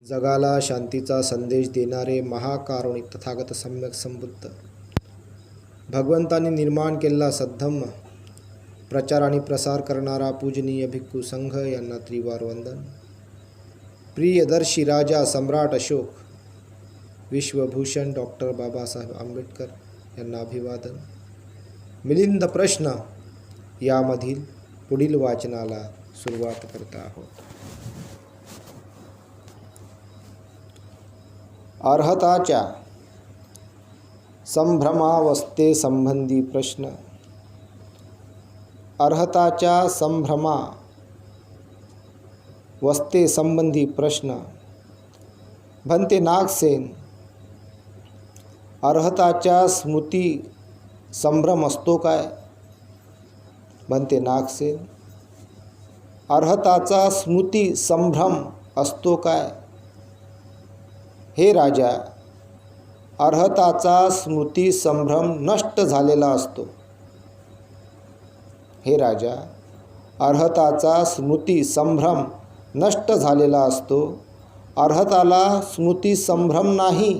जगाला शांतीचा संदेश देणारे महाकारुणिक तथागत सम्यक संबुद्ध भगवंतांनी निर्माण केलेला सद्धम्म प्रचार आणि प्रसार करणारा पूजनीय भिक्खू संघ यांना त्रिवार वंदन. प्रियदर्शी राजा सम्राट अशोक, विश्वभूषण डॉक्टर बाबासाहेब आंबेडकर यांना अभिवादन. मिलिंद प्रश्न यामधील पुढील वाचनाला सुरुवात करत आहोत. अर्हताच्या संभ्रमावस्थे संबंधी प्रश्न. अर्हताच्या संभ्रमावस्थे संबंधी प्रश्न. भंते नागसेन, अर्हताच्या स्मृती संभ्रम असतो काय? भंते नागसेन, अर्हताचा स्मृती संभ्रम असतो काय? हे राजा, अर्हताचा स्मृती संभ्रम नष्ट झालेला असतो. हे राजा, अर्हताचा स्मृती संभ्रम नष्ट झालेला असतो. अर्हताला स्मृती संभ्रम नाही.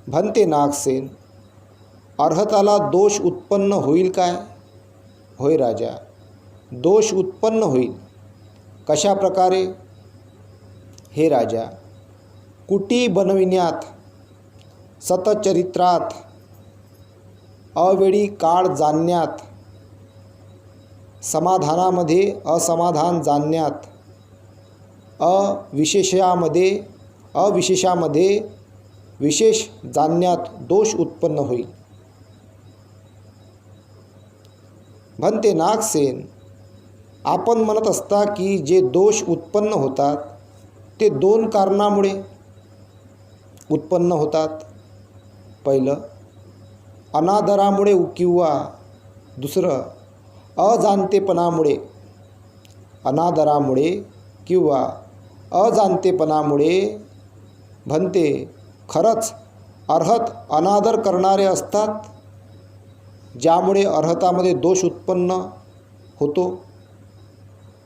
भंते नागसेन, अर्हताला दोष उत्पन्न होईल काय? होय राजा, दोष उत्पन्न होईल. कशा प्रकारे? हे राजा, कुटी बनविण्यात, सतचरित्रात, अवेळी काळ जाणण्यात, समाधानामध्ये असमाधान जाणण्यात, अविशेषामध्ये विशेष जाणण्यात दोष उत्पन्न होईल. भंते नागसेन, आपण म्हणत असता की जे दोष उत्पन्न होतात ते दोन कारणामुळे उत्पन्न होतात. पहिलं अनादरामुळे किंवा दुसरं अजाणतेपणामुळे. अनादरामुळे किंवा अजाणतेपणामुळे. भंते, खरंच अर्हत अनादर करणारे असतात ज्यामुळे अर्हतामध्ये दोष उत्पन्न होतो?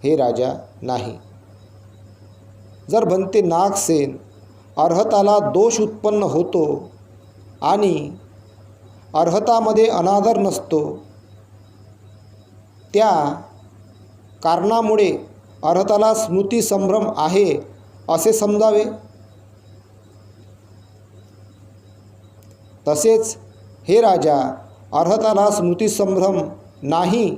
हे राजा, नाही. जर भंते नागसेन, अर्हताला दोष उत्पन्न होतो आणि अर्हतामध्ये अनादर नसतो, त्या कारणामुळे अर्हताला स्मृती संभ्रम आहे असे समजावे. तसेच हे राजा, अर्हताला स्मृती संभ्रम नाही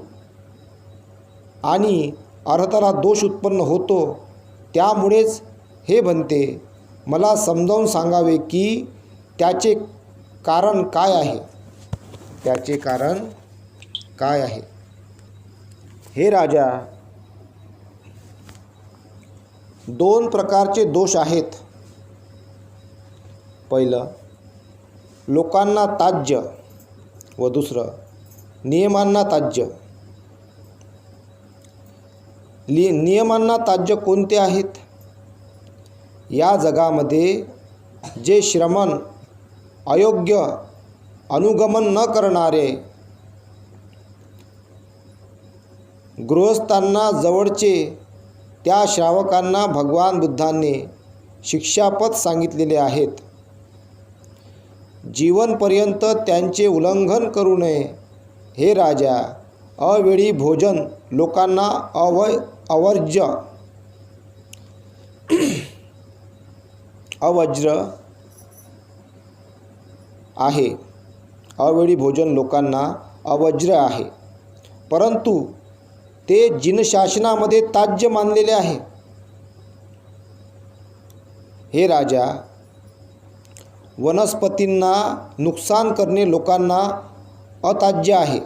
आणि अर्हताला दोष उत्पन्न होतो. त्यामुळेच हे भंते, मला समजावून सांगावे की त्याचे कारण काय आहे? त्याचे कारण काय आहे? हे राजा, दोन प्रकारचे दोष आहेत. पहिलं लोकांना ताज्य व दुसरं नियमांना ताज्य. नियमांना ताज्य कोणते आहेत? या जगामध्ये जे श्रमण, अयोग्य, अनुगमन न करणारे, गृहस्थांना जवळचे त्या श्रावकांना भगवान बुद्धांनी शिक्षापद सांगितलेले आहेत. जीवनपर्यंत त्यांचे उल्लंघन करू नये. हे राजा, अवेळी भोजन लोकांना अवर्ज्य आहे. अवेळी भोजन लोकांना अवर्ज्य आहे, परंतु ते जिनशासनामध्ये ताज्य मानलेले आहे. हे राजा, वनस्पतींना नुकसान करणे लोकांना अताज्य आहे,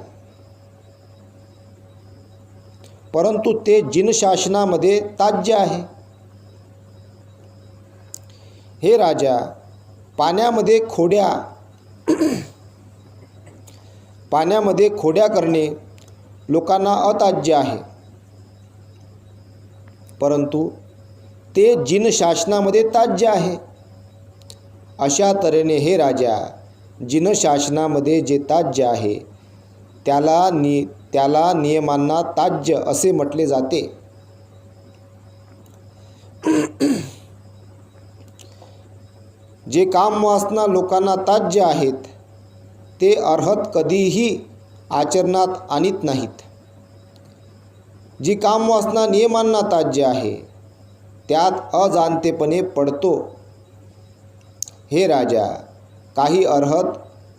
परंतु ते जिनशासनामध्ये ताज्य आहे. हे राजा, पाण्यामध्ये खोड्या करणे लोकांना अताज्य आहे, परंतु ते जिनशासनामध्ये ताज्य आहे. अशा तऱ्हेने हे राजा, जिनशासनामध्ये जे ताज्य आहे त्याला नियमांना ताज्य असे म्हटले जाते. जे कामवासना लोकांना ताज्य आहेत ते अर्हत कधीही आचरणात आणीत नाहीत. जी कामवासना नियमांना ताज्य आहे त्यात अजाणतेपणे पडतो. हे राजा, काही अर्हत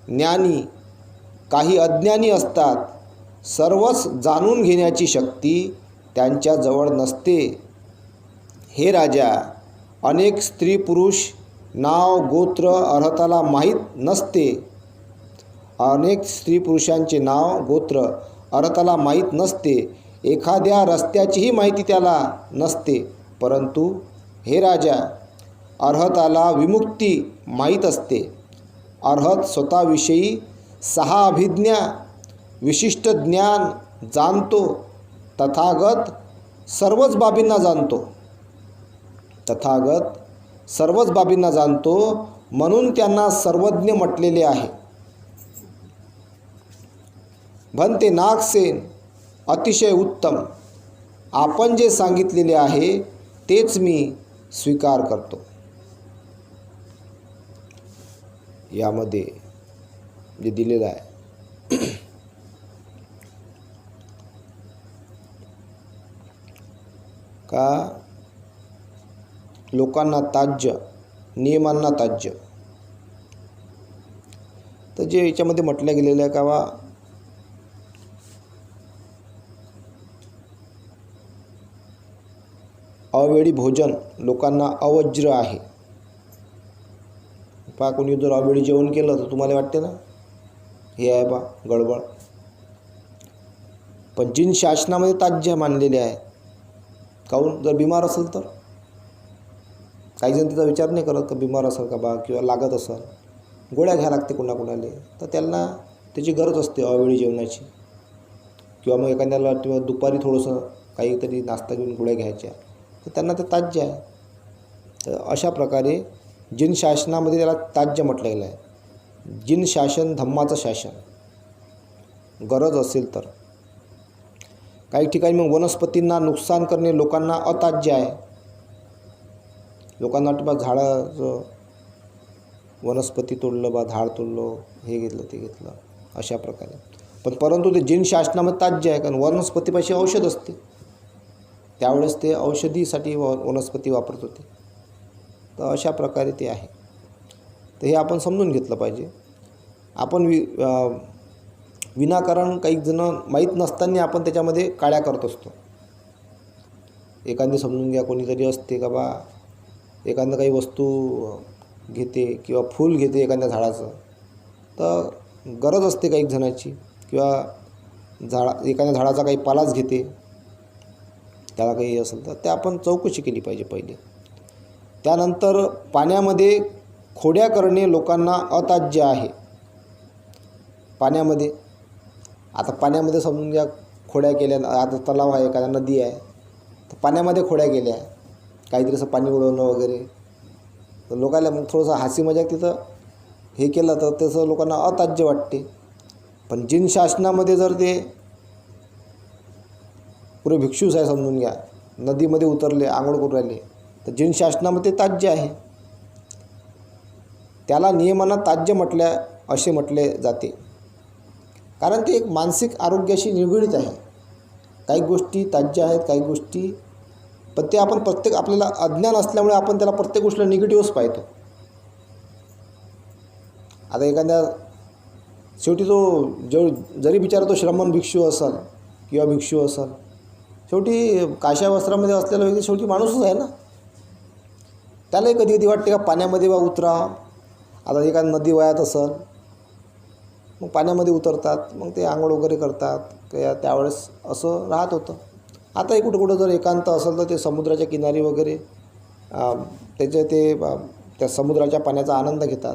ज्ञानी, काही अज्ञानी असतात. सर्वच जाणून घेण्याची शक्ती त्यांच्याजवळ नसते. हे राजा, अनेक स्त्री पुरुष नाव गोत्र अर्हताला माहीत नसते. अनेक स्त्री पुरुषांचे नाव गोत्र अर्हताला माहीत नसते. एखाद्या रस्त्याचीही माहिती त्याला नसते. परंतु हे राजा, अर्हताला विमुक्ती माहीत असते. अर्हत स्वतःविषयी 6 अभिज्ञा विशिष्ट ज्ञान जाणतो. तथागत सर्वच बाबींना जाणतो. म्हणून त्यांना सर्वज्ञ म्हटलेले आहे. भंते नागसेन, अतिशय उत्तम. आपण जे सांगितलेले आहे तेच मी स्वीकार करतो. यामध्ये जे दिलेलं आहे का लोकांना ताज्य, नियमांना ताज्य, तर जे याच्यामध्ये म्हटलं गेलेलं आहे का वा अवेळी भोजन लोकांना अवज्र आहे. पहा, कोणी जर अवेळी जेवण केलं तर तुम्हाला वाटते ना हे आहे बा गडबड. पण जिन शासनामध्ये ताज्य मानलेले आहे. काहून? जर बिमार असेल तर काही जण त्याचा विचार नाही करत का बिमार असेल का बा किंवा लागत असेल, गोळ्या घ्या लागते कोणाकोणाला, तर त्यांना त्याची गरज असते अवेळी जेवणाची. किंवा मग एखाद्याला किंवा दुपारी थोडंसं काहीतरी नाश्ता घेऊन गोळ्या घ्यायच्या, तर त्यांना ते ताज्य आहे. तर अशा प्रकारे जिन शासनामध्ये त्याला ताज्य म्हटलं गेलं आहे. जिन शासन धम्माचं शासन, गरज असेल तर. काही ठिकाणी मग वनस्पतींना नुकसान करणे लोकांना अताज्य आहे. लोकांना वाटतं बा झाडाचं वनस्पती तोडलं, बा झाड तोडलं, हे घेतलं ते घेतलं, अशा प्रकारे. पण परंतु ते जिन शासनामध्ये ताज्य आहे, कारण वनस्पतीपाशी औषध असते. त्यावेळेस ते औषधीसाठी वनस्पती वापरत होते. तर अशा प्रकारे ते आहे. तर हे आपण समजून घेतलं पाहिजे. आपण विनाकारण काही जण माहीत नसताना आपण त्याच्यामध्ये काड्या करत असतो. एखादी समजून घ्या कोणीतरी असते का बा एखादं काही वस्तू घेते किंवा फूल घेते एखाद्या झाडाचं, तर गरज असते काही जणाची, किंवा एखाद्या झाडाचा काही पालाच घेते, त्याला काही असेल तर ते आपण चौकशी केली पाहिजे पहिले. त्यानंतर पाण्यामध्ये खोड्या करणे लोकांना अताज्य आहे. पाण्यामध्ये आता पाण्यामध्ये समजून घ्या खोड्या केल्या. आता तलाव आहे, एखादा नदी आहे, तर पाण्यामध्ये खोड्या केल्या, काहीतरी असं पाणी उडवणं वगैरे, तर लोकांना मग थोडंसं हसी मजाक तिथं हे केलं तर तसं लोकांना अताज्य वाटते. पण जिन शासनामध्ये जर ते पुरे भिक्षूच आहे समजून घ्या, नदीमध्ये उतरले, आंघोळ करून राहिले, तर जिन शासनामध्ये ताज्य आहे. त्याला नियमांना ताज्य असे म्हटले जाते. कारण ते एक मानसिक आरोग्याशी निगडीत आहे. काही गोष्टी ताज्य आहेत, काही गोष्टी, पण ते आपण आपल्याला अज्ञान असल्यामुळे आपण त्याला प्रत्येक गोष्टीला निगेटिव्हच पाहतो. आता एखाद्या शेवटी तो जरी बिचारा तो श्रमण भिक्षू असेल किंवा भिक्षू असेल, शेवटी काशा वस्त्रामध्ये असलेला व्यक्ती शेवटी माणूसच आहे ना. त्यालाही कधी कधी वाटते का पाण्यामध्ये बा उतरा. आता एखादी नदी वाहत असेल, मग पाण्यामध्ये उतरतात, मग ते आंघोळ वगैरे करतात, त्यावेळेस असं राहत होतं. आताही कुठं जर एकांत असेल तर ते समुद्राच्या किनारी वगैरे त्या समुद्राच्या पाण्याचा आनंद घेतात.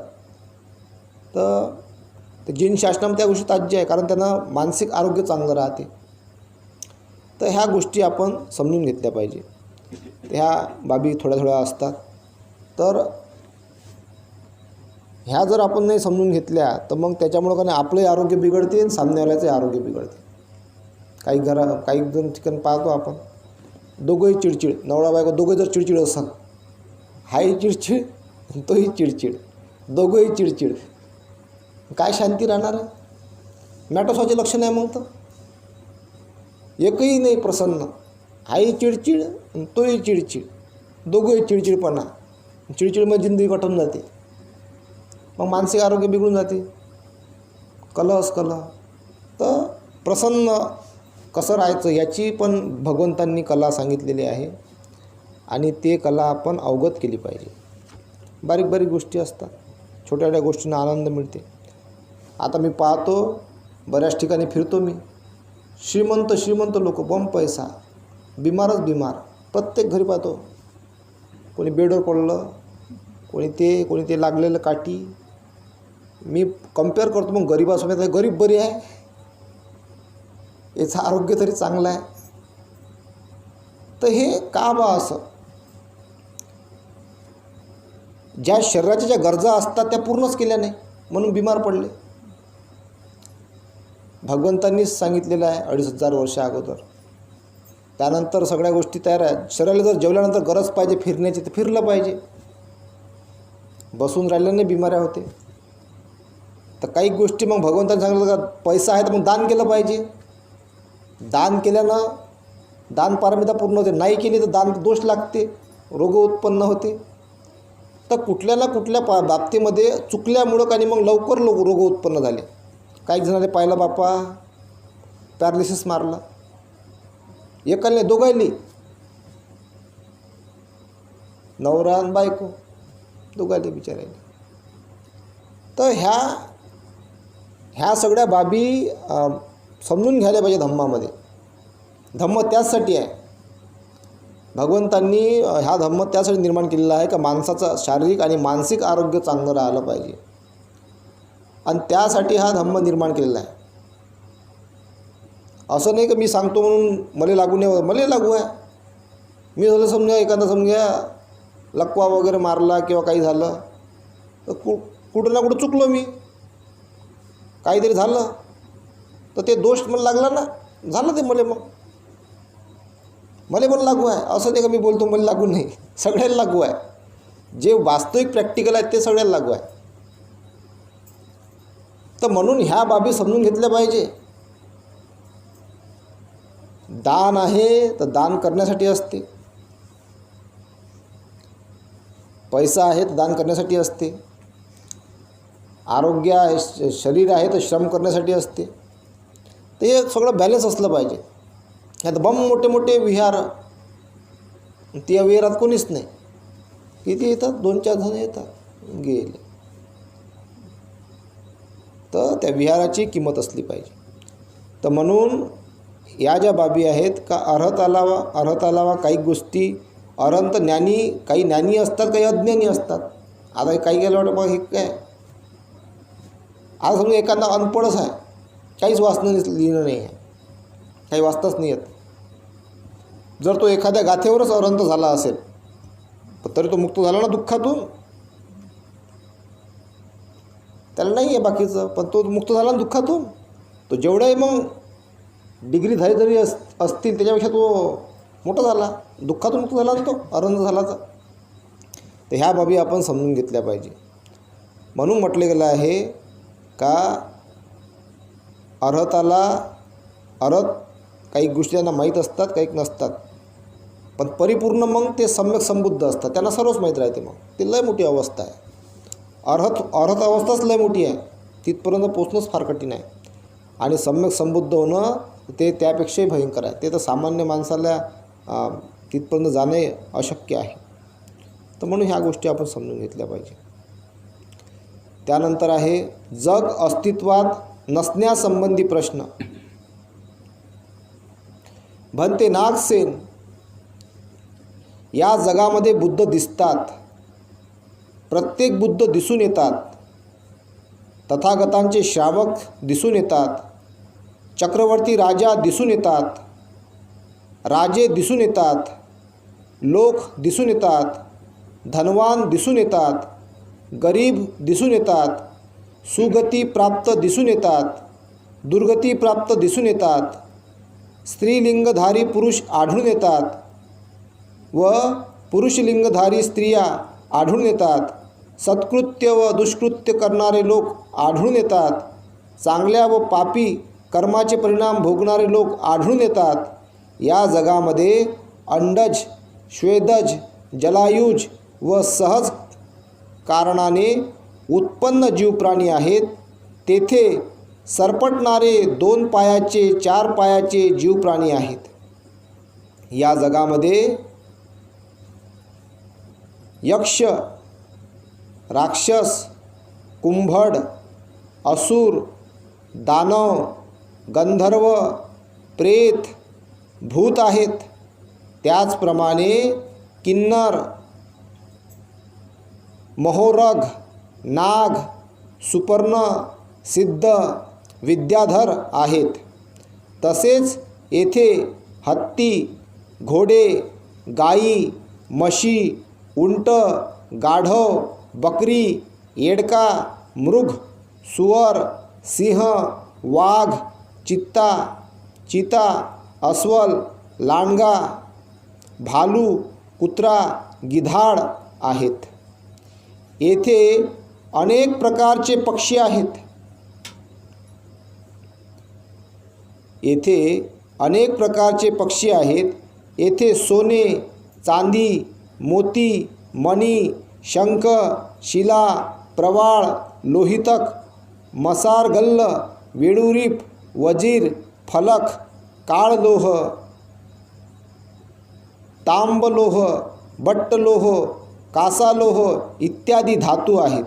तर ते जिन शासनामध्ये त्या गोष्टी ताज्य आहे, कारण त्यांना मानसिक आरोग्य चांगलं राहते. तर ह्या गोष्टी आपण समजून घेतल्या पाहिजे. ह्या बाबी थोड्या असतात. तर ह्या जर आपण नाही समजून घेतल्या तर मग त्याच्यामुळं का आपलंही आरोग्य बिघडते आणि सामनेवाल्याचंही आरोग्य बिघडते. काही जण ठिकाणी पाहतो आपण, दोघंही चिडचिड, नवरा बायको दोघे जर चिडचिड असाल, हाही चिडचिड तोही चिडचिड, दोघंही चिडचिड. काय शांती राहणार आहे? मॅटोसॉचे लक्षण आहे मग तर. एकही नाही प्रसन्न, आई चिडचिड आणि तोही चिडचिड, दोघंही चिडचिडपणा. चिडचिडमध्ये जिंदगी कटून जाते, मग मानसिक आरोग्य बिघडून जाते, कलहच कलह. तर प्रसन्न कसं राहायचं याची पण भगवंतांनी कला सांगितलेली आहे आणि ते कला आपण अवगत केली पाहिजे. बारीक बारीक गोष्टी असतात, छोट्या छोट्या गोष्टींना आनंद मिळते. आता मी पाहतो बऱ्याच ठिकाणी फिरतो मी, श्रीमंत लोक, बम पैसा, बिमारच बिमार. प्रत्येक घरी पाहतो, कोणी बेडवर पडलं, कोणी ते लागलेलं काठी. मी कम्पेअर करतो मग गरीबासोबत. गरीब बरी आहे, याचं आरोग्य तरी चांगलं आहे. तर हे का बा असं? ज्या शरीराच्या ज्या गरजा असतात त्या पूर्णच केल्या नाही म्हणून बिमार पडले. भगवंतांनीच सांगितलेलं आहे 2500 वर्ष अगोदर. त्यानंतर सगळ्या गोष्टी तयार आहेत. शरीराला जर जेवल्यानंतर गरज पाहिजे फिरण्याची तर फिरलं पाहिजे, बसून राहिल्याने बिमाऱ्या होते. तर काही गोष्टी मग भगवंतांनी सांगितलं का पैसा आहे तर मग दान केलं पाहिजे. दान केल्यानं दान पारमिता पूर्ण होते, नाही केली तर दान दोष लागते, रोग उत्पन्न होते. तर कुठल्या ना कुठल्या बाबतीमध्ये चुकल्यामुळं आणि मग लवकर रोग उत्पन्न झाले. काही जणांनी पाहिलं बापा पॅरालिसिस मारला, एकाने दोघायली, नवरा आणि बायको दोघायले बिचारायले. तर ह्या सगळ्या बाबी समजून घ्यायला पाहिजे धम्मामध्ये. धम्म त्याचसाठी आहे. भगवंतांनी ह्या धम्म त्यासाठी निर्माण केलेला आहे का माणसाचं शारीरिक आणि मानसिक आरोग्य चांगलं राहिलं पाहिजे, आणि त्यासाठी हा धम्म निर्माण केलेला आहे. असं नाही की मी सांगतो म्हणून मला लागू नाही, मला लागू आहे. मी झालं समजा एखादा लकवा वगैरे मारला किंवा काही झालं तर कुठं ना कुठं चुकलो मी, काहीतरी झालं तर ते दोष मला लागला ना, झालं ते मला पण लागू आहे. असं नाही का मी बोलतो मला लागू नाही, सगळ्याला लागू आहे. जे वास्तविक प्रॅक्टिकल आहेत ते सगळ्याला लागू आहे. तर म्हणून ह्या बाबी समजून घेतल्या पाहिजे. दान आहे तर दान करण्यासाठी असते, पैसा आहे तर दान करण्यासाठी असते, आरोग्य आहे, शरीर आहे तर श्रम करण्यासाठी असते. ते सगळं बॅलन्स असलं पाहिजे. ह्यात मोठे मोठे विहार, त्या विहारात कोणीच नाही, किती येतात 2-4 जण येतात गेले. तर त्या विहाराची किंमत असली पाहिजे. तर म्हणून या ज्या बाबी आहेत का अर्हतालावा काही गोष्टी अरंत ज्ञानी, काही ज्ञानी असतात, काही अज्ञानी असतात. आता काही गेलं वाटतं बघ हे काय, आज समजा एखादा अनपढच आहे, काहीच वाचणं लिहिणं नाही आहे, काही वाचताच नाही येत. जर तो एखाद्या गाथेवरच अरंत झाला असेल तरी तो मुक्त झाला ना दुःखातून, त्याला नाही आहे बाकीचं, पण तो मुक्त झाला ना दुःखातून. तो जेवढाही मग डिग्रीधारी जरी असतील त्याच्यापेक्षा तो मोठा झाला, दुःखातून मुक्त झाला ना तो, अरंत झाला. तर ह्या बाबी आपण समजून घेतल्या पाहिजे. म्हणून म्हटले गेलं आहे का अर्हत काही गोष्टी त्यांना माहीत असतात, काही नसतात, पण परिपूर्ण मग ते सम्यक संबुद्ध असतात, त्यांना सर्वच माहीत राहते. मग ते लय मोठी अवस्था आहे. अर्हत अवस्थाच लय मोठी आहे, तिथपर्यंत पोचणंच फार कठीण आहे. आणि सम्यक संबुद्ध होणं ते त्यापेक्षाही भयंकर आहे. ते तर सामान्य माणसाला तिथपर्यंत जाणे अशक्य आहे. तर म्हणून ह्या गोष्टी आपण समजून घेतल्या पाहिजे. त्यानंतर आहे जग अस्तित्वात नसण्यासंबंधी प्रश्न. भंते नागसेन, या जगामध्ये बुद्ध दिसतात, प्रत्येक बुद्ध दिसून येतात, तथागतांचे श्रावक दिसून येतात, चक्रवर्ती राजा दिसून येतात, राजे दिसून येतात, लोक दिसून येतात, धनवान दिसून येतात, गरीब दिसून येतात, सुगती प्राप्त दिसून येतात, दुर्गती प्राप्त दिसून येतात, स्त्रीलिंगधारी पुरुष आढळून येतात व पुरुषलिंगधारी स्त्रिया आढळून येतात, सत्कृत्य व दुष्कृत्य करणारे लोक आढळून येतात. चांगल्या व पापी कर्माचे परिणाम भोगणारे लोक आढळून येतात. या जगामध्ये अंडज, श्वेदज, जलायुज व सहज कारणाने उत्पन्न जीवप्राणी आहेत. तेथे सरपटणारे 2 पायाचे 4 पायाचे जीवप्राणी आहेत. या जगामध्ये यक्ष, राक्षस, कुंभड, असुर, दानव, गंधर्व, प्रेत, भूत आहेत. त्याचप्रमाणे किन्नर, महोरग, नाग, सुपर्ण, सिद्ध, विद्याधर आहेत. तसेच येथे हत्ती, घोडे, गाई, म्हशी, उंट, गाढव, बकरी, येडका, मृग, सुअर, सिंह, वाघ, चिता, अस्वल, लांडगा, भालू, कुत्रा, गिधाड आहेत. येथे अनेक प्रकारचे पक्षी आहेत. येथे सोने, चांदी, मोती, मणी, शंख, शिला, प्रवाळ, लोहितक, मसारगल्ल, वेडुरीप, वजीर, फलक, काळलोह, तांबलोह, बट्टलोह, कासालोह इत्यादी धातू आहेत.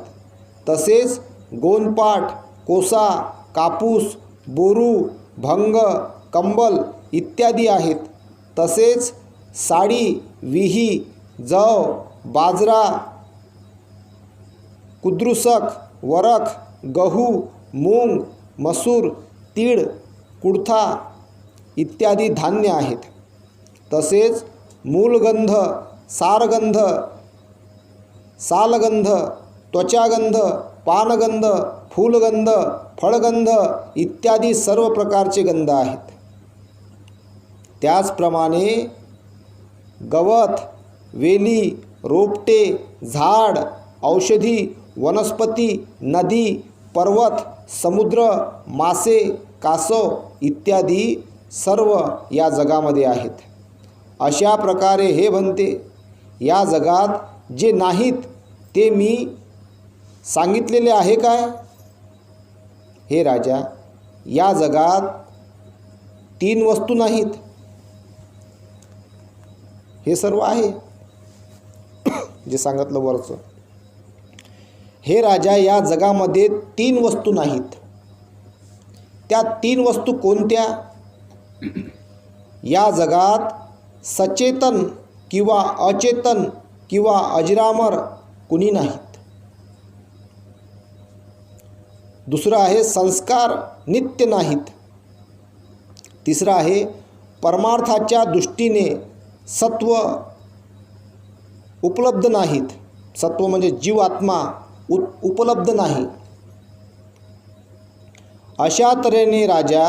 तसेच गोंदपाट, कोसा, कापूस, बोरू, भंग, कंबल इत्यादी आहेत. तसेच साडी, विही, जव, बाजरा, कुद्रुसक, वरख, गहू, मूग, मसूर, तीळ, कुडथा इत्यादी धान्य आहेत. तसेच मूलगंध, सारगंध, सालगंध, त्वचागंध, पानगंध, फूलगंध, फळगंध इत्यादी सर्व प्रकारचे गंध आहेत. त्याचप्रमाणे गवत, वेली, रोपटे, झाड, औषधी, वनस्पती, नदी, पर्वत, समुद्र, मासे, कासव इत्यादी सर्व या जगामध्ये आहेत. अशा प्रकारे हे बनते, या जगात जे नाहीत ते मी सांगितलेले आहे काय? हे राजा, या जगात 3 वस्तू नाहीत. हे सर्व आहे जे सांगितलं वरचं. हे राजा, या जगामध्ये 3 वस्तू नाहीत. त्या 3 वस्तू कोणत्या? या जगात सचेतन किंवा अचेतन किंवा अजरामर कुणी नाहीत. दुसरं आहे संस्कार नित्य नाहीत. तिसरं आहे परमार्थाच्या दृष्टीने सत्व उपलब्ध नाहीत. सत्व म्हणजे जीवात्मा उपलब्ध नाही. अशा तऱ्हेने राजा,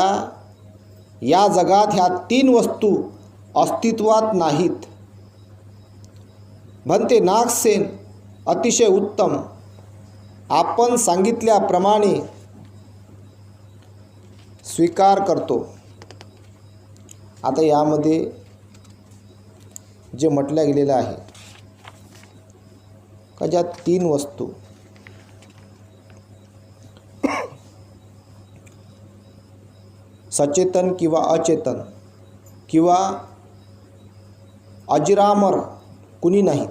या जगात ह्या 3 वस्तू अस्तित्वात नाहीत. म्हणते नागसेन, अतिशय उत्तम. आपण सांगितल्याप्रमाणे स्वीकार करतो. आता यामध्ये जे म्हटलं गेलेलं आहे का, ज्या 3 वस्तू सचेतन किंवा अचेतन किंवा अजरामर कुणी नाहीत.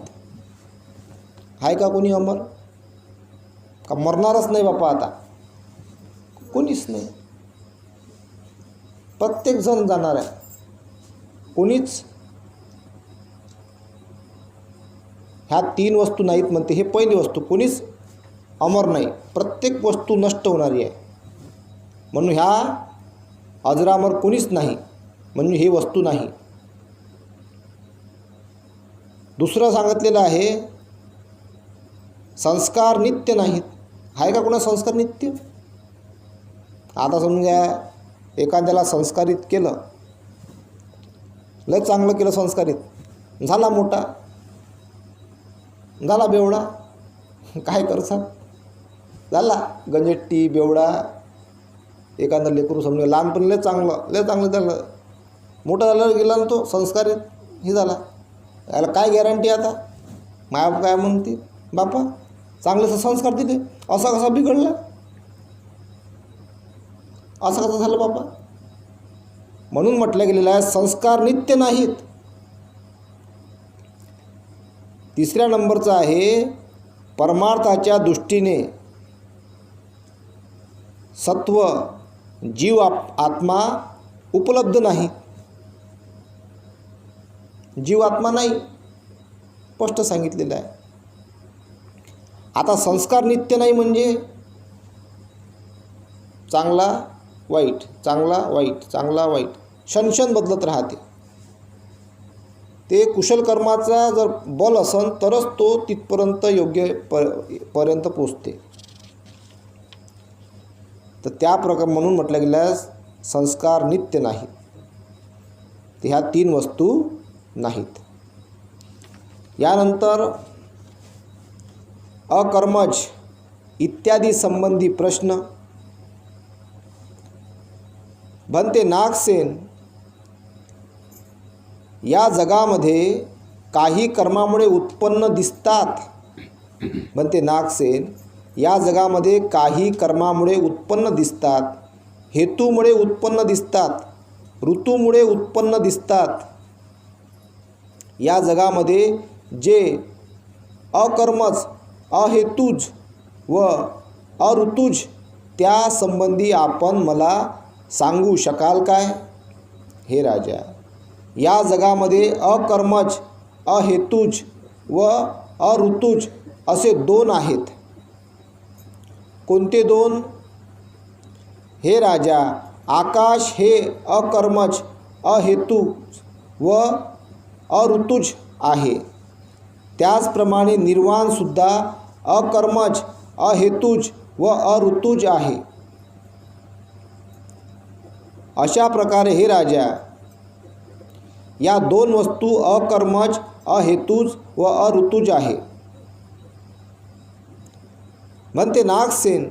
आहे का कोणी अमर? का मरणारच नाही बापा आता? कोणीच नाही. प्रत्येक जण जाणार आहे. कोणीच ह्या 3 वस्तू नाहीत म्हणते. हे पहिली वस्तू, कोणीच अमर नाही. प्रत्येक वस्तू नष्ट होणारी आहे. म्हणून ह्या अजरामर कोणीच नाही, म्हणून ही वस्तू नाही. दुसरं सांगितलेलं आहे संस्कार नित्य नाहीत. आहे का कोणा संस्कार नित्य? आता समजा एखाद्याला संस्कारित केलं, लय चांगलं केलं संस्कारित, झाला मोठा, झाला बेवडा, काय करसा झाला गंजेट्टी बेवडा एखादा लेकरू समजा लहानपणी लय चांगलं झालं, मोठं झालं गेला ना तो संस्कारित हे झाला. याला काय गॅरंटी आता मायाबाप काय म्हणते बापा चांगलेच संस्कार दिले, असा कसा बिघडला, असं कसं झालं बापा. म्हणून म्हटलं गेलेलं आहे संस्कार नित्य नाहीत. तिसऱ्या नंबरचा आहे परमार्थाच्या दृष्टीने सत्व जीव आत्मा उपलब्ध नाही. जीव आत्मा नाही स्पष्ट सांगितलेलं आहे. आता संस्कार नित्य नाही म्हणजे चांगला वाईट चांगला वाईट चांगला वाईट क्षणक्षण बदलत राहते. ते कुशल कर्माचा जर बल असन तरच तो तिथपर्यंत योग्य पर्यंत पोचते. तर त्या प्रकार म्हणून म्हटलं गेलं संस्कार नित्य नाहीत. ते ह्या 3 वस्तू नाहीत. यानंतर अकर्मज इत्यादी संबंधी प्रश्न. भंते नागसेन, या जगामध्ये काही कर्मामुळे उत्पन्न दिसतात. भंते नागसेन, या जगामध्ये काही कर्मामुळे उत्पन्न दिसतात, हेतूमुळे उत्पन्न दिसतात, ऋतूमुळे उत्पन्न दिसतात. या जगामध्ये जे अकर्मज अहेतुज व अऋतुज त्या संबंधी आपण मला सांगू शकाल काय. हे राजा, या जगामध्ये अकर्मज अहेतुज व अऋतुज असे 2 आहेत. कोणते 2? हे राजा, आकाश हे अकर्मज अहेतुज व अऋतुज आहे. त्याचप्रमाणे निर्वाणसुद्धा अकर्मज अहेतुज व अऋतुज आहे. अशा प्रकारे हे राजा, या 2 वस्तू अकर्मज अहेतुज व अऋतुज आहे. म्हणते नागसेन,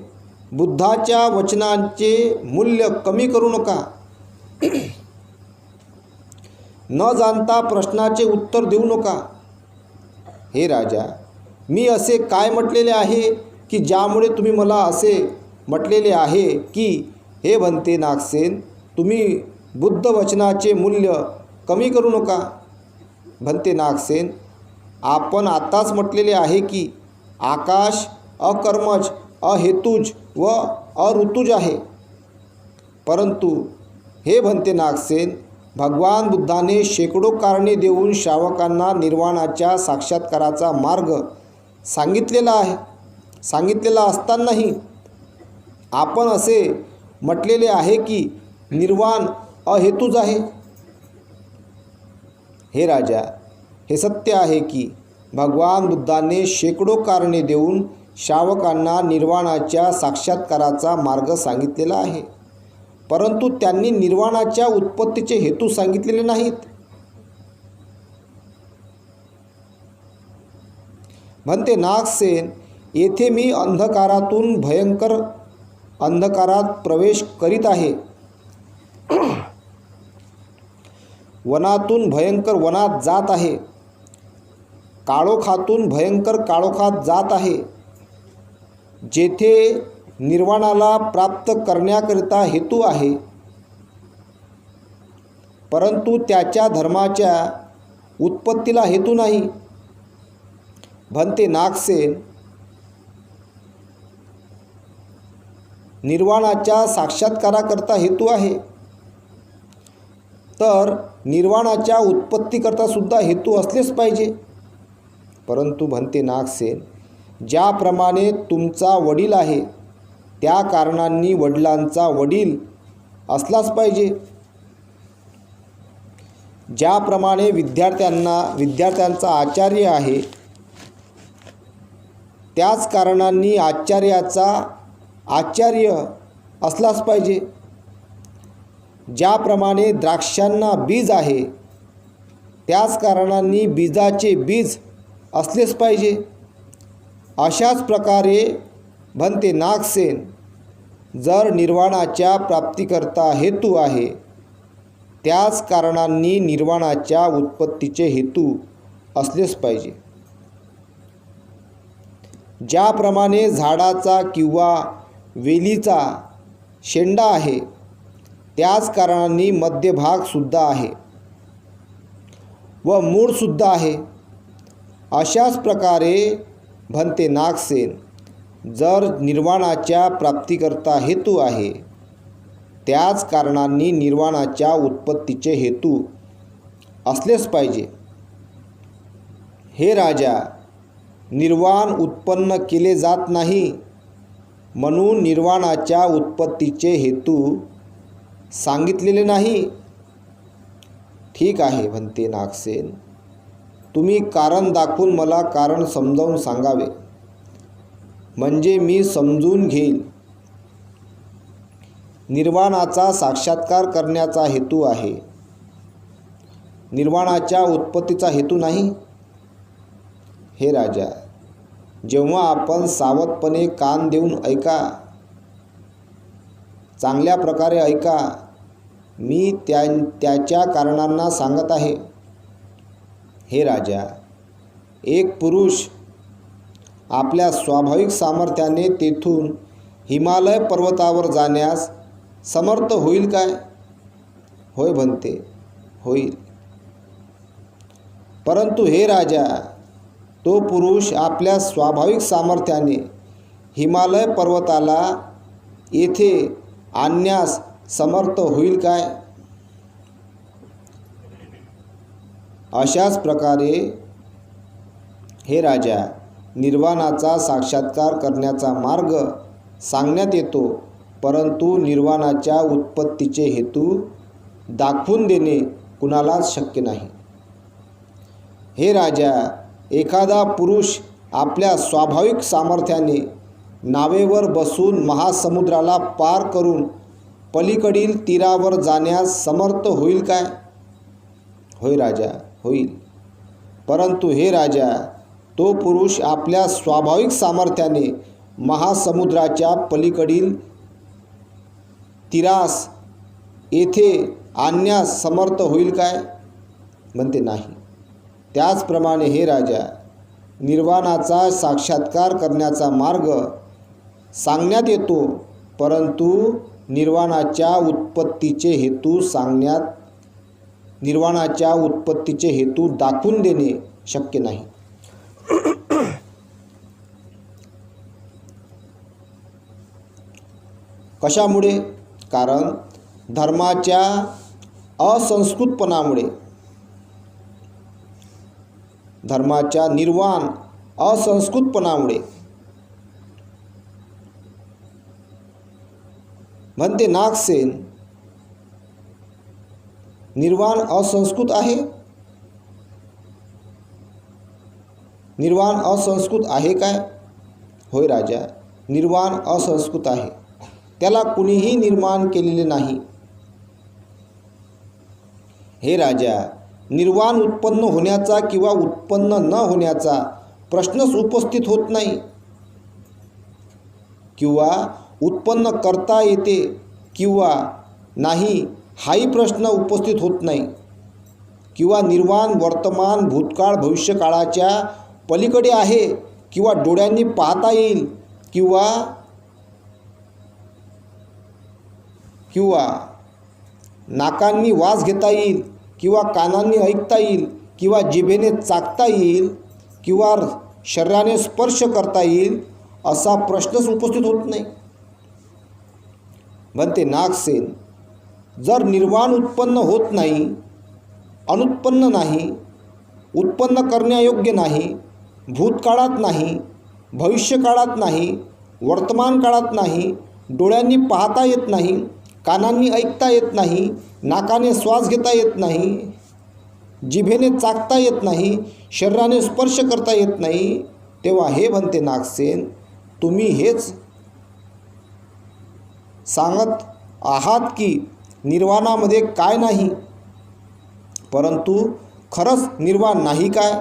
बुद्धाच्या वचनांचे मूल्य कमी करू नका. न जाणता प्रश्नाचे उत्तर देऊ नका. हे राजा, मी असे काय म्हटलेले आहे की ज्यामुळे तुम्ही मला असे म्हटलेले आहे की हे भंते नागसेन, तुम्ही बुद्ध वचनाचे मूल्य कमी करू नका. भंते नागसेन, आपण आताच म्हटलेले आहे की आकाश अकर्मज अहेतुज व अऋतुज आहे. परंतु हे भंते नागसेन, भगवान बुद्धाने शेकडो कारणे देऊन श्रावकांना निर्वाणाच्या साक्षात्काराचा मार्ग सांगितलेला आहे. सांगितलेला असतानाही आपण असे म्हटलेले आहे की निर्वाण अहेतुज आहे. हे राजा, हे सत्य आहे की भगवान बुद्धाने शेकडो कारणे देऊन श्रावकांना निर्वाणाच्या साक्षात्काराचा मार्ग सांगितलेला आहे. परंतु त्यांनी निर्वाणाच्या उत्पत्तीचे हेतू सांगितलेले नाहीत. म्हणते नागसेन, येथे मी अंधकारातून भयंकर अंधकारात प्रवेश करीत आहे. वनातून भयंकर वनात जात आहे. काळोखातून भयंकर काळोखात जात आहे. जेथे निर्वाणाला प्राप्त करण्याकरिता हेतू आहे, परंतु त्याच्या धर्माच्या उत्पत्तीला हेतू नाही. भंते नागसेन, निर्वाणाच्या साक्षात्काराकरता हेतू आहे, तर निर्वाणाच्या उत्पत्तीकरता सुद्धा हेतू असलेच पाहिजे. परंतु भंते नागसेन, ज्याप्रमाणे तुमचा वडील आहे त्या कारणांनी वडिलांचा वडील असलाच पाहिजे. ज्याप्रमाणे विद्यार्थ्यांचा आचार्य आहे त्याच कारणांनी आचार्याचा आचार्य असलाच पाहिजे. ज्याप्रमाणे द्राक्षांना बीज आहे त्याच कारणांनी बीजाचे बीज असलेच पाहिजे. अशाच प्रकारे म्हणते नागसेन, जर निर्वाणाच्या प्राप्तीकरता हेतू आहे, त्याच कारणांनी निर्वाणाच्या उत्पत्तीचे हेतू असलेच पाहिजे. ज्याप्रमाणे झाडाचा किंवा वेलीचा शेंडा आहे, त्याच कारणांनी मध्यभागसुद्धा आहे व मूळसुद्धा आहे. अशाच प्रकारे म्हणते नागसेन, जर निर्वाणाच्या प्राप्तीकरता हेतू आहे, त्याच कारणांनी निर्वाणाच्या उत्पत्तीचे हेतू असलेच पाहिजे. हे राजा, निर्वाण उत्पन्न केले जात नाही, म्हणून निर्वाणाच्या उत्पत्तीचे हेतू सांगितलेले नाही. ठीक आहे म्हणते नागसेन, तुम्ही कारण दाखवून मला कारण समजावून सांगावे, म्हणजे मी समजून घेईल. निर्वाणाचा साक्षात्कार करण्याचा हेतू आहे, निर्वाणाच्या उत्पत्तीचा हेतू नाही. हे राजा, जेव्हा आपण सावधपणे कान देऊन ऐका, चांगल्या प्रकारे ऐका, मी त्याच्या कारणांना सांगत आहे. हे राजा, एक पुरुष आपल्या स्वाभाविक सामर्थ्याने तेथून हिमालय पर्वतावर जाण्यास समर्थ होईल काय? होय म्हणते, होईल. परंतु हे राजा, तो पुरुष आपल्या स्वाभाविक सामर्थ्याने हिमालय पर्वताला येथे आणण्यास समर्थ होईल काय? अशाच प्रकारे हे राजा, निर्वाणाचा साक्षात्कार करण्याचा मार्ग सांगण्यात येतो, परंतु निर्वाणाच्या उत्पत्तीचे हेतू दाखवून देणे कुणालाच शक्य नाही. हे राजा, एखादा पुरुष आपल्या स्वाभाविक सामर्थ्याने नावेवर बसून महासमुद्राला पार करून पलीकडील तीरावर जाण्यास समर्थ होईल काय? होय राजा, होईल. परंतु हे राजा, तो पुरुष आपल्या स्वाभाविक सामर्थ्याने महासमुद्राच्या पलीकडील तीरास येथे आणण्यास समर्थ होईल काय? म्हणते नाही. त्याचप्रमाणे हे राजा, निर्वाणाचा साक्षात्कार करण्याचा मार्ग सांगण्यात येतो, परंतु निर्वाणाच्या उत्पत्तीचे हेतू दाखवून देणे शक्य नाही. कशामुळे? कारण धर्माच्या असंस्कृतपणामुळे, धर्माच्या निर्वाण असंस्कृतपणामुळे. म्हणते नागसेन, निर्वाण असंस्कृत आहे? निर्वाण असंस्कृत आहे काय? होय राजा, निर्वाण असंस्कृत आहे. त्याला कुणीही निर्माण केलेले नाही. हे राजा, निर्वाण उत्पन्न होण्याचा किंवा उत्पन्न न होण्याचा प्रश्नच उपस्थित होत नाही, किंवा उत्पन्न करता येते किंवा नाही हाही प्रश्न उपस्थित होत नाही, किंवा निर्वाण वर्तमान भूतकाळ भविष्यकाळाच्या पलीकडे आहे, किंवा डोळ्यांनी पाहता येईल, किंवा नाकांनी वास घेता येईल, किंवा कानांनी ऐकता येईल, किंवा जिभेने चाखता येईल, किंवा शरीराने स्पर्श करता येईल, असा प्रश्नच उपस्थित होत नाही. म्हणते नागसेन, जर निर्वाण उत्पन्न होत नाही, अनुत्पन्न नाही, उत्पन्न करण्यायोग्य नाही, भूतकाळात नाही, भविष्यकाळात नाही, वर्तमान काळात नाही, डोळ्यांनी पाहता येत नाही, कानांनी ऐकता येत नाही, नाकाने श्वास घेता येत नाही, जिभेने चाखता येत नाही, शरीराने स्पर्श करता येत नाही, तेव्हा हे म्हणते नागसेन, तुम्ही हेच सांगत आहात की निर्वाणामध्ये काय नाही, परंतु खरंच निर्वाण नाही काय?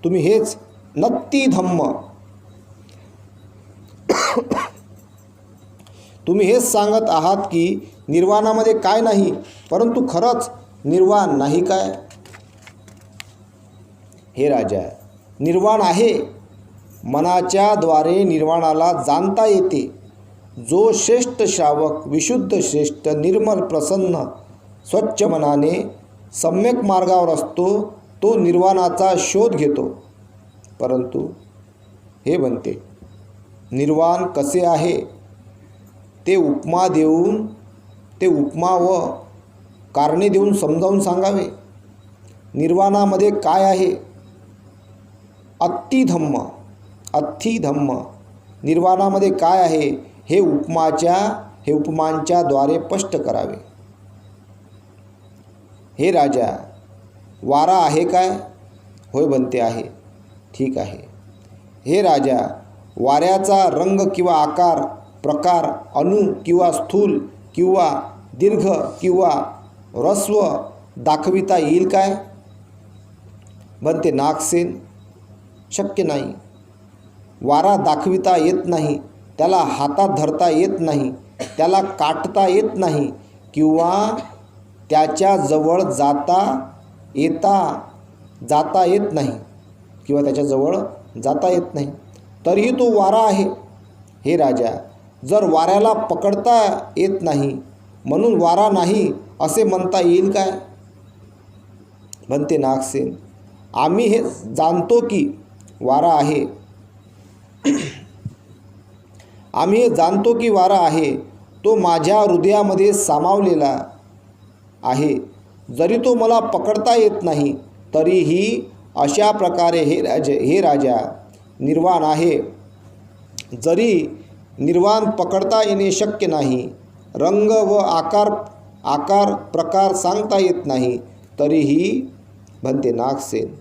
तुम्ही हेच नत्ती धम्म. तुम्ही हेच सांगत आहात की निर्वाणामध्ये काय नाही, परंतु खरंच निर्वाण नाही काय? हे राजा, निर्वाण आहे. मनाच्या द्वारे निर्वाणाला जाणता येते. जो श्रेष्ठ श्रावक, विशुद्ध श्रेष्ठ, निर्मल, प्रसन्न, स्वच्छ मनाने सम्यक मार्गावर असतो तो निर्वाणाचा शोध घेतो. परंतु हे बनते, निर्वाण कसे आहे ते उपमा व कारणे देऊन समजावून सांगावे. निर्वाणामध्ये काय आहे? अत्ती धम्म. निर्वाणामध्ये काय आहे हे उपमांच्या द्वारे स्पष्ट करावे. हे राजा, वारा आहे काय? होय बनते आहे. ठीक आहे. हे राजा, वाऱ्याचा रंग किंवा आकार, प्रकार, अणु किंवा स्थूल किंवा दीर्घ किंवा ह्रस्व दाखविता येईल काय? बनते नागसेन, शक्य नाही. वारा दाखविता येत नाही, त्याला हातात धरता येत नाही, त्याला काटता येत नाही किंवा त्याच्या जवळ जाता येत नाही, तरीही तो वारा आहे. हे राजा, जर वाऱ्याला पकडता येत नाही म्हणून वारा नाही असे म्हणता येईल काय? म्हणते नागसेन, आम्ही हे जाणतो की वारा आहे. तो माझ्या हृदयामध्ये सामावलेला आहे. जरी तो मला पकडता येत नाही तरीही अशा प्रकारे हे राजा निर्वाण आहे. जरी निर्वाण पकडता येणे शक्य नाही, रंग व आकार प्रकार सांगता येत नाही, तरीही म्हणते नागसेन,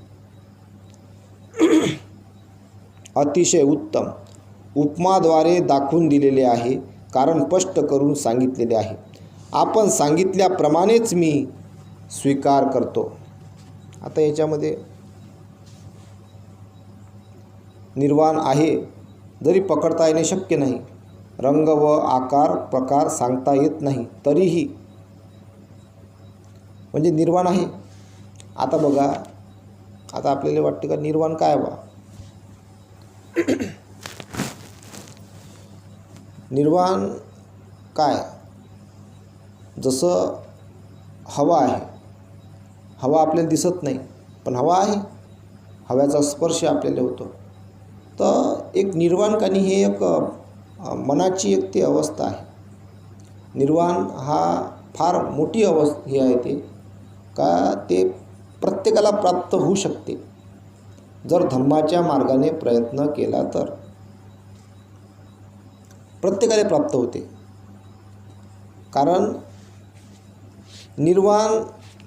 अतिशय उत्तम. उपमाद्वारे दाखवून दिलेले आहे, कारण स्पष्ट करून सांगितलेले आहे. आपण सांगितल्याप्रमाणेच मी स्वीकार करतो. आता याच्यामध्ये निर्वाण आहे, जरी पकडता येणे शक्य नाही, रंग व आकार प्रकार सांगता येत नाही, तरीही म्हणजे निर्वाण आहे. आता बघा, आता आपल्याला वाटते का निर्वाण काय बा? निर्वाण काय? जसं हवा आहे. हवा आपल्याला दिसत नाही, पण हवा आहे. हव्याचा स्पर्श आपल्याला होतो. तर एक निर्वाणकानी हे एक मनाची एक ती अवस्था आहे. निर्वाण हा फार मोठी हे आहे ते, का ते प्रत्येकाला प्राप्त होऊ शकते जर धम्माच्या मार्गाने प्रयत्न केला तर. प्रत्येकाला प्राप्त होते. कारण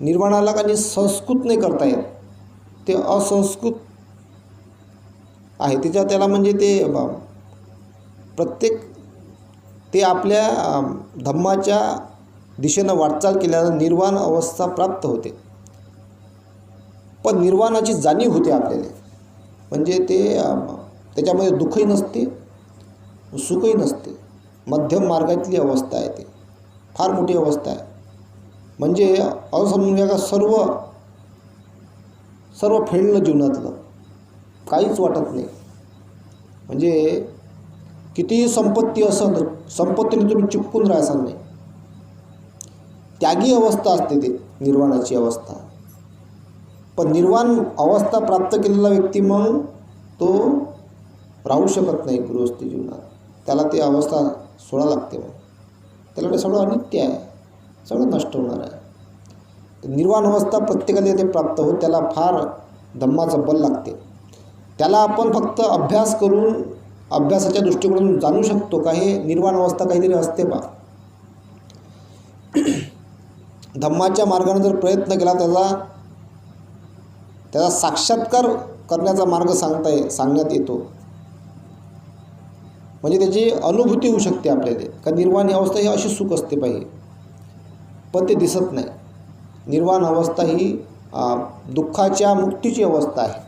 निर्वाणाला काही संस्कृत नाही करता येत, ते असंस्कृत आहे. त्याला म्हणजे ते आपल्या धम्माच्या दिशेनं वाटचाल केल्यानं निर्वाण अवस्था प्राप्त होते. पण निर्वाणाची जाणीव होते आपल्याला, म्हणजे त्याच्यामध्ये दुःखही नसते, सुखही नसते, मध्यम मार्गातली अवस्था आहे. ते फार मोठी अवस्था आहे. म्हणजे असं समजून घ्या का सर्व फेडलं जीवनातलं, काहीच वाटत नाही. म्हणजे कितीही संपत्ती असेल, संपत्तीने तुम्ही चिपकून राहायचं नाही. त्यागी अवस्था असते ते निर्वाणाची अवस्था. पण निर्वाण अवस्था प्राप्त केलेला व्यक्ती मग तो राहू शकत नाही गृहस्थी जीवनात. त्याला ती अवस्था सोडा लागते. मग त्याला ते सगळं अनित्य आहे, सगळं नष्ट होणार आहे. निर्वाण अवस्था प्रत्येकाला ते प्राप्त होत, त्याला फार धम्माचं बल लागते. त्याला आपण फक्त अभ्यास करून, अभ्यासाच्या दृष्टिकोनातून जाणू शकतो का हे निर्वाण अवस्था काहीतरी असते बा. धम्माच्या मार्गाने जर प्रयत्न केला, त्याचा साक्षात्कार करण्याचा मार्ग सांगण्यात येतो. म्हणजे त्याची अनुभूती होऊ शकते आपल्याला का निर्वाण अवस्था ही अशी सुख असते पाहिजे. पण ते दिसत नाही. निर्वाण अवस्था ही दुःखाच्या मुक्तीची अवस्था आहे.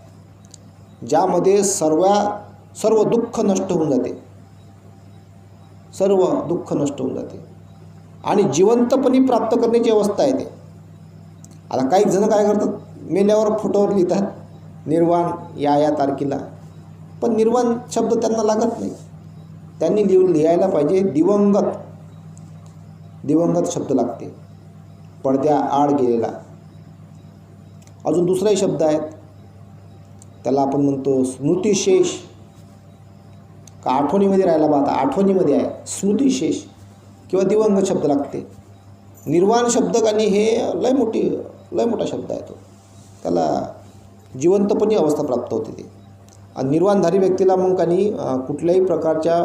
ज्यामध्ये सर्व दुःख नष्ट होऊन जाते, सर्व दुःख नष्ट होऊन जाते आणि जिवंतपणी प्राप्त करण्याची अवस्था आहे ते. आता काही जण काय करतात, मेल्यावर फोटोवर लिहितात निर्वाण या तारखेला, पण निर्वाण शब्द त्यांना लागत नाही. त्यांनी लिहायला पाहिजे दिवंगत शब्द लागते, पडद्या आड गेलेला. अजून दुसराही शब्द आहेत, त्याला आपण म्हणतो स्मृतिशेष. का आठवणीमध्ये राहायला बा, आता आठवणीमध्ये आहे, स्मृतिशेष किंवा दिवंगत शब्द लागते. निर्वाण शब्द आणि हे लय मोठा शब्द आहे तो, त्याला जिवंतपणी अवस्था प्राप्त होते ते. आणि निर्वाणधारी व्यक्तीला मग काही कुठल्याही प्रकारच्या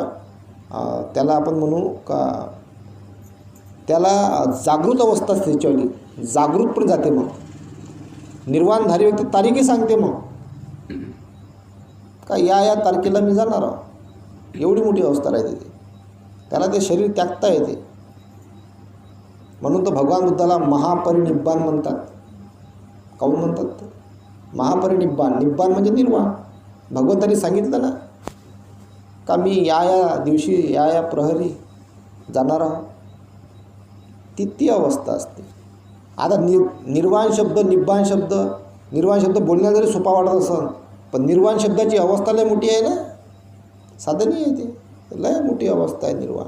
त्याला आपण म्हणू का त्याला जागृत अवस्था असते, त्याच्यावाली जागृत पण जाते. मग निर्वाणधारी व्यक्ती तारीखही सांगते मग का या तारखेला मी जाणार आहो, एवढी मोठी अवस्था राहते ते. त्याला ते शरीर त्यागता येते. म्हणून तर भगवान बुद्धाला महापरिनिब्बाण म्हणतात. काहून म्हणतात? महापरिनिब्बाण, निब्बाण म्हणजे निर्वाण. भगवंतांनी सांगितलं ना का मी या दिवशी या प्रहरी जाणार आहोत, ती अवस्था असते. आता निर्वाण शब्द निर्वाण शब्द बोलण्याला जरी सोपा वाटत असेल, पण निर्वाण शब्दाची अवस्था लय मोठी आहे ना, साधं नाही आहे ते, लय मोठी अवस्था आहे निर्वाण.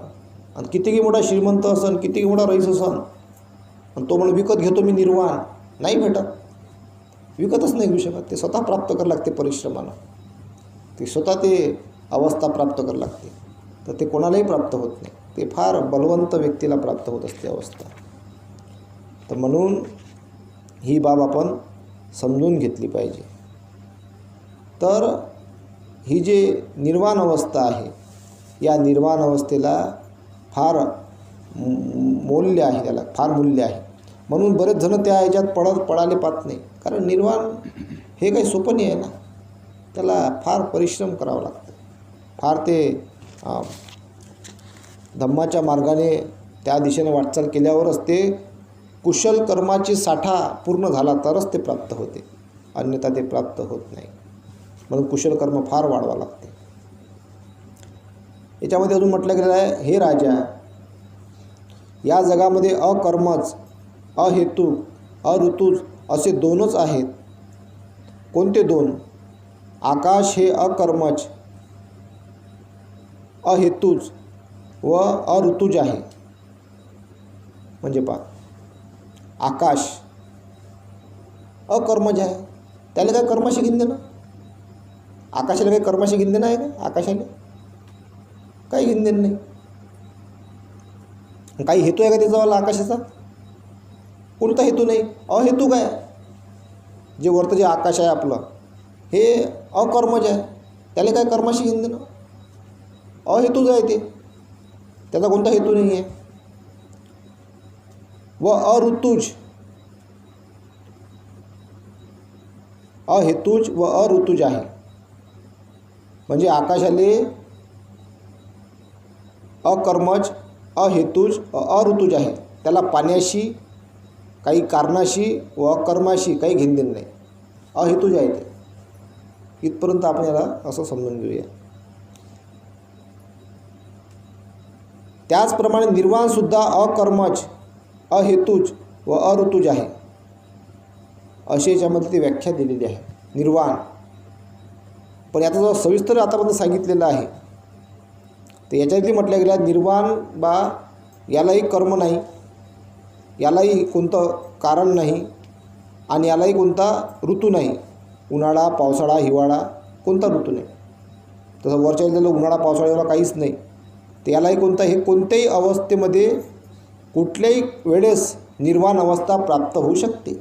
आणि कितीही मोठा श्रीमंत असन, कितीही मोठा रईस असन, आणि तो म्हणून विकत घेतो मी निर्वाण, नाही भेटत, विकतच नाही घेऊ शकत. ते स्वतः प्राप्त करावं लागते परिश्रमानं, ते स्वतः ते अवस्था प्राप्त करावं लागते. तर ते कोणालाही प्राप्त होत नाही, ते फार बलवंत व्यक्तीला प्राप्त होत असते अवस्था. तर म्हणून ही बाब आपण समजून घेतली पाहिजे. तर ही जे निर्वाण अवस्था आहे, या निर्वाण अवस्थेला फार मूल्य आहे, त्याला फार मूल्य आहे. म्हणून बरेच जण त्या ह्याच्यात पडाले पाहत नाही, कारण निर्वाण हे काही सोपं नाही आहे ना, त्याला फार परिश्रम करावा लागतं. फार ते धम्माच्या मार्गाने त्या दिशेने वाटचाल केल्यावरच ते कुशल कर्माची साठा पूर्ण झाला तरच ते प्राप्त होते, अन्यथा ते प्राप्त होत नाही. म्हणून कुशल कर्म फार वाढवावं लागते. याच्यामध्ये अजून म्हटलं गेलं आहे, हे राजा, या जगामध्ये अकर्मज, अहेतू, अऋतूज असे दोनच आहेत. कोणते दोन? आकाश हे अकर्मज, अहेतूज व अऋतूज आहे. म्हणजे पहा, आकाश अकर्मज आहे, त्याला काय कर्माशी घेऊन देणं? आकाशाला काही कर्माशी घेऊन देणं आहे का? आकाशाने काही घेऊन देणं नाही. काही हेतू आहे का त्याचावाला आकाशाचा? कोणता हेतू नाही, अहेतूक आहे. जे वरतं जे आकाश आहे आपलं, हे अकर्मज आहे, त्याला काय कर्माशी घेऊन देणं? अहेतूच आहे ते, त्याचा कोणता हेतू नाही आहे. व अऋतूज, अहेतूज व अऋतूज आहे. म्हणजे आकाशाले अकर्मज, अहेतूज, अऋतूज आहे. त्याला पाण्याशी, काही कारणाशी व अकर्माशी काही घेणं देणं नाही, अहेतूज आहे ते. इथपर्यंत आपण याला असं समजून घेऊया. त्याचप्रमाणे निर्वाणसुद्धा अकर्मज, अहेतूज व अऋतूज आहे, अशी याच्यामध्ये ती व्याख्या दिलेली आहे निर्वाण. पण याचा जो सविस्तर आतापर्यंत सांगितलेलं आहे, तर याच्यातही म्हटलं गेलं निर्वाण बा यालाही कर्म नाही, यालाही कोणतं कारण नाही, आणि यालाही कोणता ऋतू नाही. उन्हाळा, पावसाळा, हिवाळा कोणता ऋतू नाही. तसं वरच्या गेलेलं उन्हाळा, पावसाळा, हिवाळा काहीच नाही. तर यालाही कोणता, हे कोणत्याही अवस्थेमध्ये कुठल्याही वेळेस निर्वाण अवस्था प्राप्त होऊ शकते,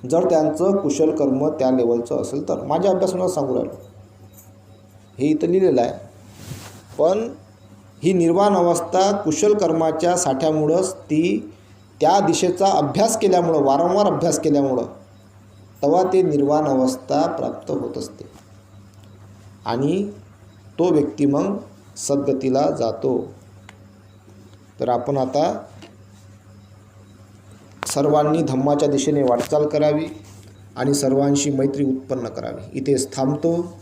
जर त्यांचं कुशल कर्म त्या लेवलचं असेल तर. माझ्या अभ्यासाला सांगू राहिलो, हे इथं लिहिलेलं आहे. पण ही निर्वाण अवस्था कुशल कर्माच्या साठ्यामुळंच, ती त्या दिशेचा अभ्यास केल्यामुळं, वारंवार अभ्यास केल्यामुळं, तेव्हा ते निर्वाण अवस्था प्राप्त होत असते. आणि तो व्यक्ती मग सद्गतीला जातो. तर आपण आता सर्वांनी धम्माच्या दिशेने वाटचाल करावी आणि सर्वांशी मैत्री उत्पन्न करावी. इथेच थांबतो.